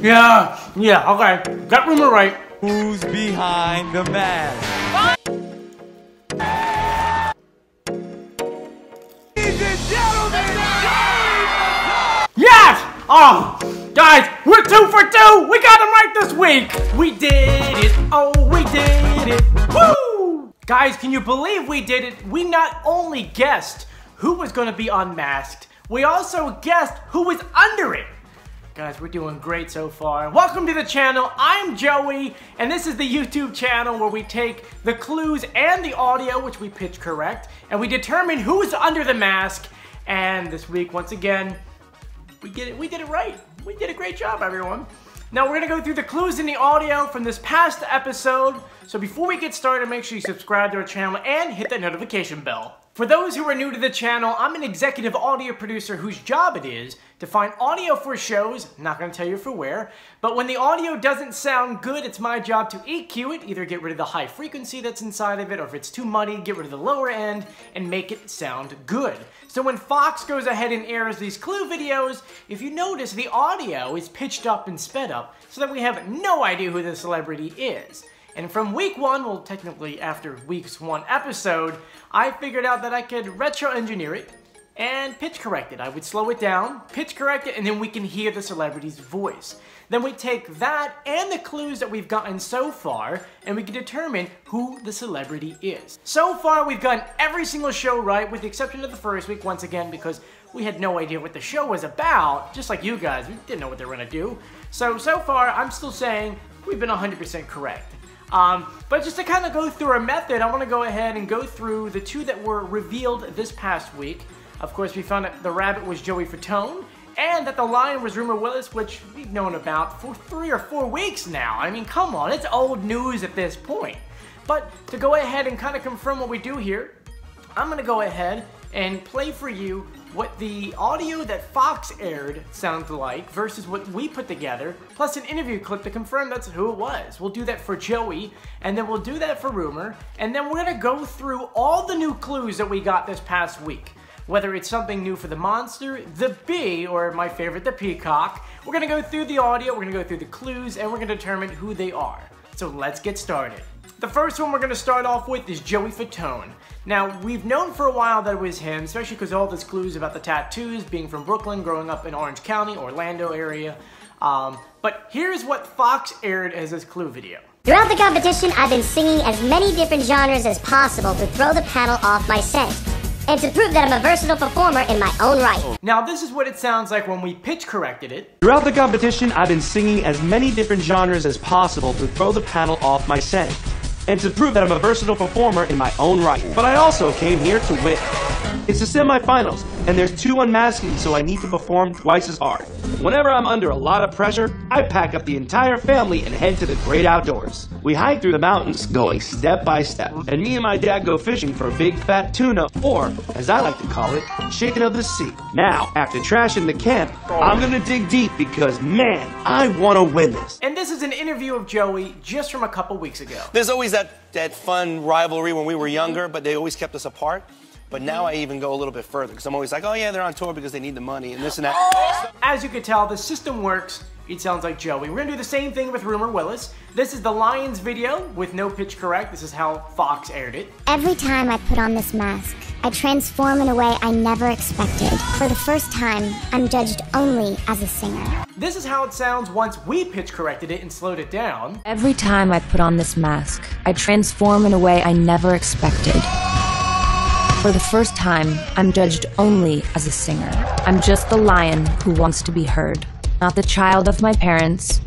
Yeah, okay. Got rumor right. Who's behind the mask? Ladies and gentlemen, Yes! Oh, guys, we're 2 for 2. We got them right this week. We did it. Oh, we did it. Woo! Guys, can you believe we did it? We not only guessed who was going to be unmasked, we also guessed who was under it. Guys, we're doing great so far. Welcome to the channel. I'm Joey, and this is the YouTube channel where we take the clues and the audio, which we pitch correct, and we determine who's under the mask. And this week, once again, we did it right. We did a great job, everyone. Now, we're gonna go through the clues and the audio from this past episode. So before we get started, make sure you subscribe to our channel and hit that notification bell. For those who are new to the channel, I'm an executive audio producer whose job it is to find audio for shows, not going to tell you for where, but when the audio doesn't sound good, it's my job to EQ it, either get rid of the high frequency that's inside of it, or if it's too muddy, get rid of the lower end and make it sound good. So when Fox goes ahead and airs these clue videos, if you notice, the audio is pitched up and sped up so that we have no idea who the celebrity is. And from week 1, well, technically after week's 1 episode, I figured out that I could retro engineer it and pitch correct it. I would slow it down, pitch correct it, and then we can hear the celebrity's voice. Then we take that and the clues that we've gotten so far, and we can determine who the celebrity is. So far, we've gotten every single show right, with the exception of the first week, once again, because we had no idea what the show was about, just like you guys. We didn't know what they were gonna do. So far, I'm still saying we've been 100% correct. But just to kind of go through our method, I want to go ahead and go through the 2 that were revealed this past week. Of course, we found that the rabbit was Joey Fatone, and that the lion was Rumor Willis, which we've known about for 3 or 4 weeks now. I mean, come on, it's old news at this point. But to go ahead and kind of confirm what we do here, I'm going to go ahead and play for you what the audio that Fox aired sounds like versus what we put together, plus an interview clip to confirm that's who it was. We'll do that for Joey, and then we'll do that for Rumor, and then we're gonna go through all the new clues that we got this past week. Whether it's something new for the monster, the bee, or my favorite, the peacock. We're gonna go through the audio, we're gonna go through the clues, and we're gonna determine who they are. So let's get started. The first one we're going to start off with is Joey Fatone. Now, we've known for a while that it was him, especially because all those clues about the tattoos, being from Brooklyn, growing up in Orange County, Orlando area. But here's what Fox aired as his clue video. Throughout the competition, I've been singing as many different genres as possible to throw the panel off my scent, and to prove that I'm a versatile performer in my own right. Now, this is what it sounds like when we pitch corrected it. Throughout the competition, I've been singing as many different genres as possible to throw the panel off my scent, and to prove that I'm a versatile performer in my own right. But I also came here to win. It's the semifinals, and there's 2 unmasking, so I need to perform twice as hard. Whenever I'm under a lot of pressure, I pack up the entire family and head to the great outdoors. We hike through the mountains, going step by step, and me and my dad go fishing for a big fat tuna, or, as I like to call it, chicken of the sea. Now, after trashing the camp, I'm gonna dig deep because, man, I wanna win this. And this is an interview of Joey just from a couple weeks ago. There's always that fun rivalry when we were younger, but they always kept us apart. But now I even go a little bit further, because I'm always like, oh yeah, they're on tour because they need the money and this and that. As you can tell, the system works. It sounds like Joey. We're gonna do the same thing with Rumor Willis. This is the Lions video with no pitch correct. This is how Fox aired it. Every time I put on this mask, I transform in a way I never expected. For the first time, I'm judged only as a singer. This is how it sounds once we pitch corrected it and slowed it down. Every time I put on this mask, I transform in a way I never expected. For the first time, I'm judged only as a singer. I'm just the lion who wants to be heard. Not the child of my parents.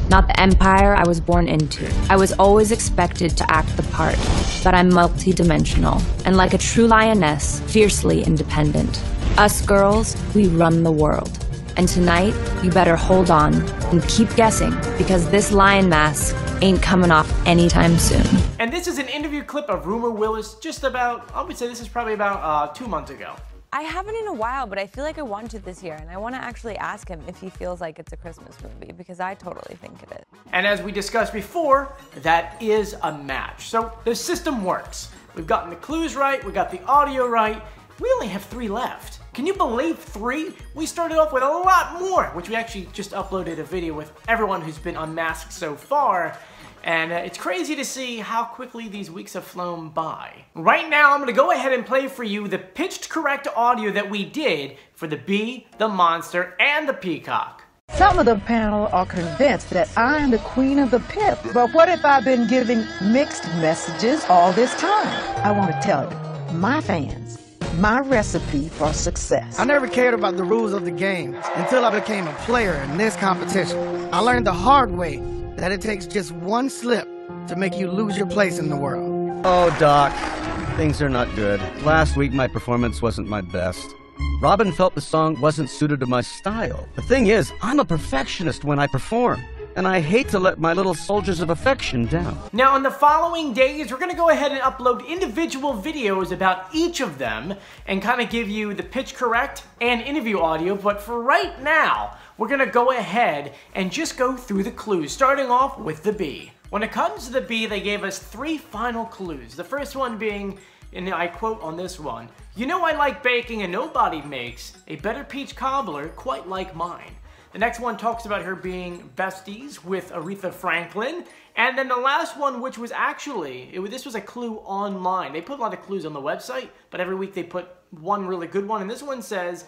Not the empire I was born into. I was always expected to act the part, but I'm multi-dimensional, and like a true lioness, fiercely independent. Us girls, we run the world. And tonight, you better hold on and keep guessing, because this lion mask ain't coming off anytime soon. And this is an interview clip of Rumor Willis just about, I would say this is probably about 2 months ago. I haven't in a while, but I feel like I want to this year, and I want to actually ask him if he feels like it's a Christmas movie, because I totally think it is. And as we discussed before, that is a match. So the system works. We've gotten the clues right, we got the audio right. we only have 3 left. Can you believe 3? We started off with a lot more, which we actually just uploaded a video with everyone who's been unmasked so far. And it's crazy to see how quickly these weeks have flown by. Right now, I'm gonna go ahead and play for you the pitched correct audio that we did for the bee, the monster, and the peacock. Some of the panel are convinced that I'm the queen of the pip. But what if I've been giving mixed messages all this time? I want to tell you, my fans, my recipe for success. I never cared about the rules of the game until I became a player in this competition. I learned the hard way that it takes just one slip to make you lose your place in the world. Oh, Doc, things are not good. Last week my performance wasn't my best. Robin felt the song wasn't suited to my style. The thing is, I'm a perfectionist when I perform, and I hate to let my little soldiers of affection down. Now, in the following days, we're going to go ahead and upload individual videos about each of them and kind of give you the pitch correct and interview audio, but for right now, we're going to go ahead and just go through the clues, starting off with the bee. When it comes to the bee, they gave us 3 final clues. The first one being, and I quote on this one, "You know I like baking and nobody makes a better peach cobbler quite like mine." The next one talks about her being besties with Aretha Franklin. And then the last one, which was actually, this was a clue online. They put a lot of clues on the website, but every week they put one really good one. And this one says,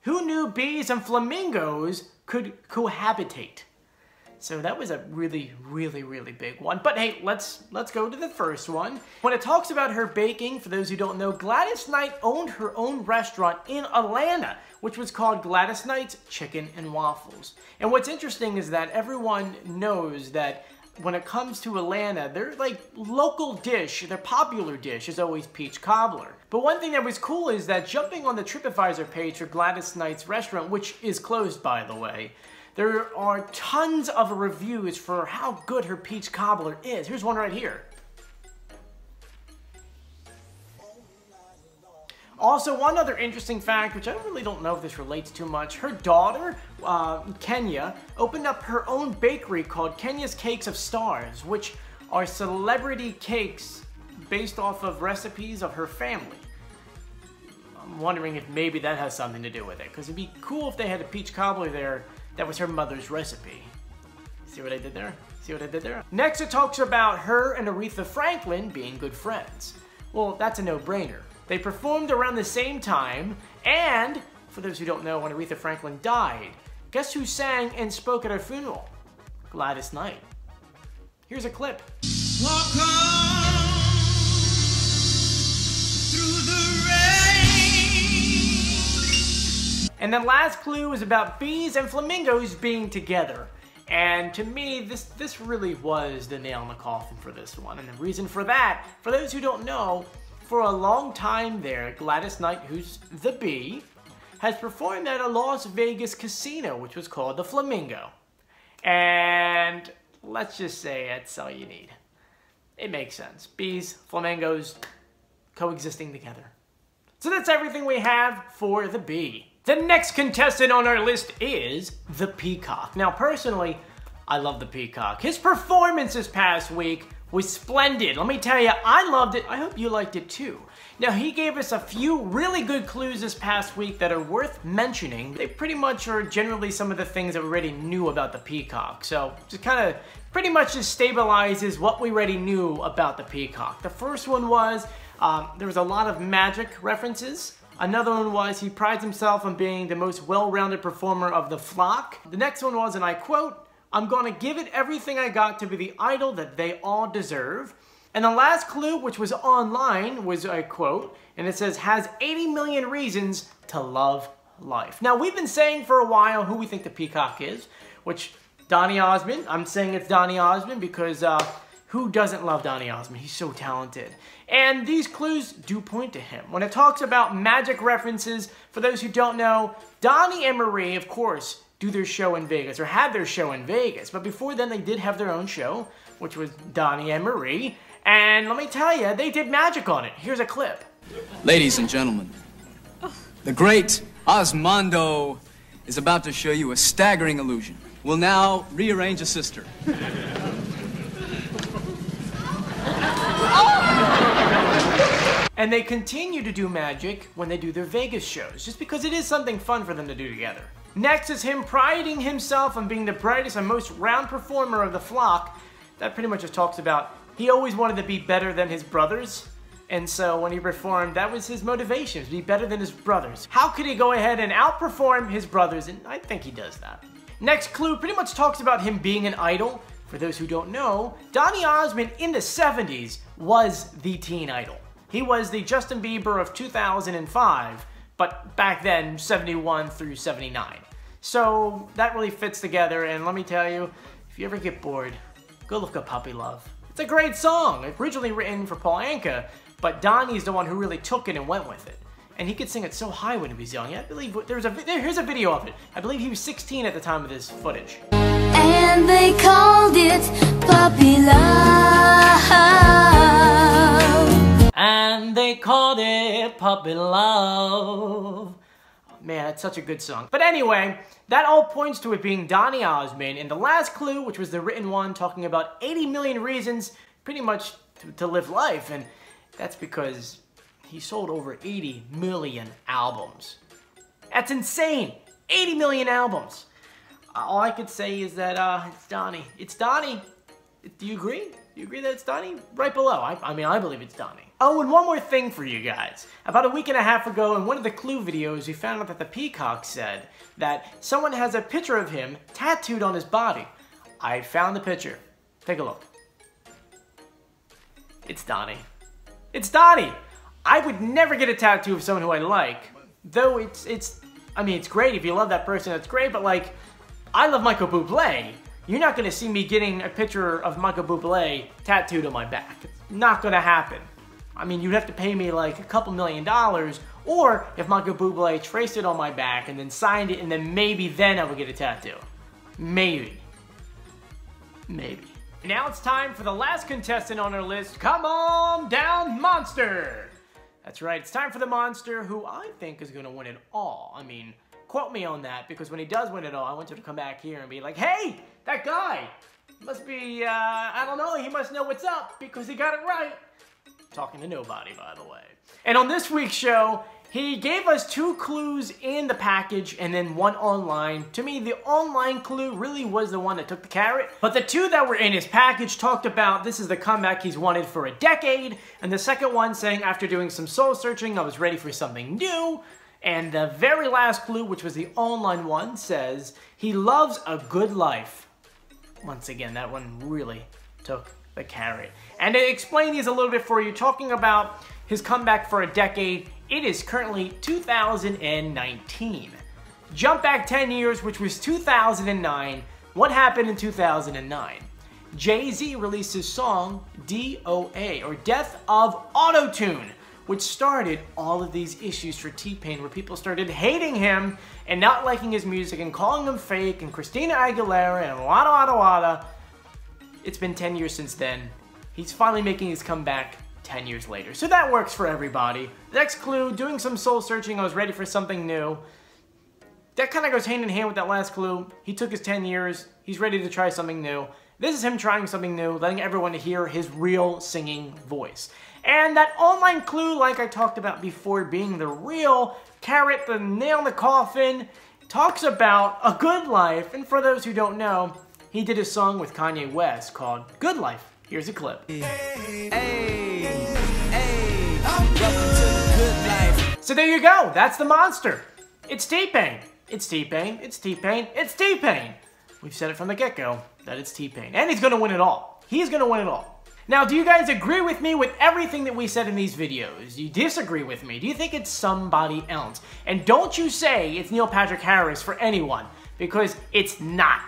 who knew bees and flamingos could cohabitate? So that was a really, really, really big one. But hey, let's go to the first one. When it talks about her baking, for those who don't know, Gladys Knight owned her own restaurant in Atlanta, which was called Gladys Knight's Chicken and Waffles. And what's interesting is that everyone knows that when it comes to Atlanta, their local dish, their popular dish is always peach cobbler. But one thing that was cool is that jumping on the TripAdvisor page for Gladys Knight's restaurant, which is closed by the way, there are tons of reviews for how good her peach cobbler is. Here's one right here. Also, one other interesting fact, which I really don't know if this relates too much, her daughter, Kenya, opened up her own bakery called Kenya's Cakes of Stars, which are celebrity cakes based off of recipes of her family. I'm wondering if maybe that has something to do with it, because it'd be cool if they had a peach cobbler there that was her mother's recipe. See what I did there? See what I did there? Next, it talks about her and Aretha Franklin being good friends. Well, that's a no-brainer. They performed around the same time, and for those who don't know, when Aretha Franklin died, guess who sang and spoke at her funeral? Gladys Knight. Here's a clip. Walk on through the rain. And the last clue is about bees and flamingos being together. And to me, this really was the nail in the coffin for this one. And the reason for that, for those who don't know, for a long time there, Gladys Knight, who's the bee, has performed at a Las Vegas casino, which was called the Flamingo. And let's just say that's all you need. It makes sense. Bees, flamingos, coexisting together. So that's everything we have for the bee. The next contestant on our list is the Peacock. Now, personally, I love the Peacock. His performance this past week was splendid. Let me tell you, I loved it. I hope you liked it too. Now, he gave us a few really good clues this past week that are worth mentioning. They pretty much are generally some of the things that we already knew about the Peacock. So, just kind of pretty much just stabilizes what we already knew about the Peacock. The first one was, there was a lot of magic references. Another one was, he prides himself on being the most well-rounded performer of the flock. The next one was, and I quote, "I'm gonna give it everything I got to be the idol that they all deserve." And the last clue, which was online, was a quote, and it says, "has 80 million reasons to love life." Now, we've been saying for a while who we think the Peacock is, which Donny Osmond. I'm saying it's Donny Osmond because who doesn't love Donny Osmond? He's so talented. And these clues do point to him. When it talks about magic references, for those who don't know, Donny and Marie, of course, do their show in Vegas, or had their show in Vegas. But before then, they did have their own show, which was Donny and Marie. And let me tell you, they did magic on it. Here's a clip. Ladies and gentlemen, the great Osmondo is about to show you a staggering illusion. We'll now rearrange a sister. And they continue to do magic when they do their Vegas shows, just because it is something fun for them to do together. Next is him priding himself on being the brightest and most round performer of the flock. That pretty much just talks about he always wanted to be better than his brothers. And so when he performed, that was his motivation, to be better than his brothers. How could he go ahead and outperform his brothers? And I think he does that. Next clue pretty much talks about him being an idol. For those who don't know, Donny Osmond in the 70s was the teen idol. He was the Justin Bieber of 2005, but back then, 71 through 79. So that really fits together, and let me tell you, if you ever get bored, go look up Puppy Love. It's a great song, originally written for Paul Anka, but Donny's the one who really took it and went with it. And he could sing it so high when he was young. I believe here's a video of it. I believe he was 16 at the time of this footage. And they called it Puppy Love. And they called it Puppy Love. Man, that's such a good song. But anyway, that all points to it being Donny Osmond. And the last clue, which was the written one, talking about 80 million reasons pretty much to live life. And that's because he sold over 80 million albums. That's insane! 80 million albums! All I could say is that it's Donny. It's Donny. Do you agree? Do you agree that it's Donny? Right below. I mean, I believe it's Donny. Oh, and one more thing for you guys. About a week and a half ago, in one of the clue videos, we found out that the Peacock said that someone has a picture of him tattooed on his body. I found the picture. Take a look. It's Donny. It's Donny! I would never get a tattoo of someone who I like. Though I mean, it's great. If you love that person, that's great. But like, I love Michael Bublé. You're not going to see me getting a picture of Michael Bublé tattooed on my back. It's not going to happen. I mean, you'd have to pay me like a couple $1 million, or if Michael Bublé traced it on my back and then signed it, and then maybe then I would get a tattoo. Maybe. Maybe. Now it's time for the last contestant on our list. Come on down, Monster! That's right, it's time for the Monster, who I think is going to win it all. I mean, quote me on that, because when he does win it all, I want you to come back here and be like, hey, that guy must be, I don't know, he must know what's up, because he got it right. Talking to nobody, by the way. And on this week's show, he gave us 2 clues in the package and then 1 online. To me, the online clue really was the one that took the carrot. But the 2 that were in his package talked about this is the comeback he's wanted for a decade. And the second one saying, after doing some soul searching, I was ready for something new. And the very last clue, which was the online one, says, he loves a good life. Once again, that one really took the carrot. And to explain these a little bit for you, talking about his comeback for a decade, it is currently 2019. Jump back 10 years, which was 2009. What happened in 2009? Jay-Z released his song DOA, or Death of Auto-Tune, which started all of these issues for T-Pain, where people started hating him and not liking his music and calling him fake, and Christina Aguilera and wada wada wada. It's been 10 years since then. He's finally making his comeback 10 years later. So that works for everybody. Next clue, doing some soul searching, I was ready for something new. That kind of goes hand in hand with that last clue. He took his 10 years, he's ready to try something new. This is him trying something new, letting everyone hear his real singing voice. And that online clue, like I talked about before, being the real carrot, the nail in the coffin, talks about a good life. And for those who don't know, he did a song with Kanye West called Good Life. Here's a clip. So there you go, that's the Monster. It's T-Pain. It's T-Pain, it's T-Pain, it's T-Pain. We've said it from the get-go that it's T-Pain. And he's gonna win it all. He's gonna win it all. Now, do you guys agree with me with everything that we said in these videos? Do you disagree with me? Do you think it's somebody else? And don't you say it's Neil Patrick Harris for anyone, because it's not.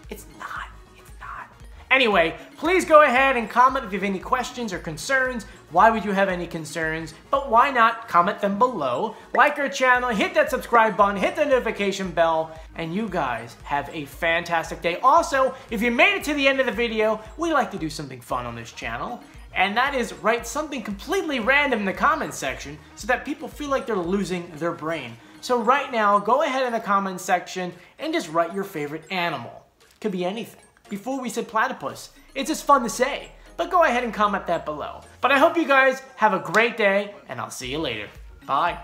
It's not. It's not. Anyway, please go ahead and comment if you have any questions or concerns. Why would you have any concerns? But why not comment them below? Like our channel, hit that subscribe button, hit the notification bell, and you guys have a fantastic day. Also, if you made it to the end of the video, we like to do something fun on this channel, and that is write something completely random in the comments section so that people feel like they're losing their brain. So right now, go ahead in the comments section and just write your favorite animal. Could be anything. Before we said platypus. It's just fun to say. but go ahead and comment that below. But I hope you guys have a great day, and I'll see you later. Bye.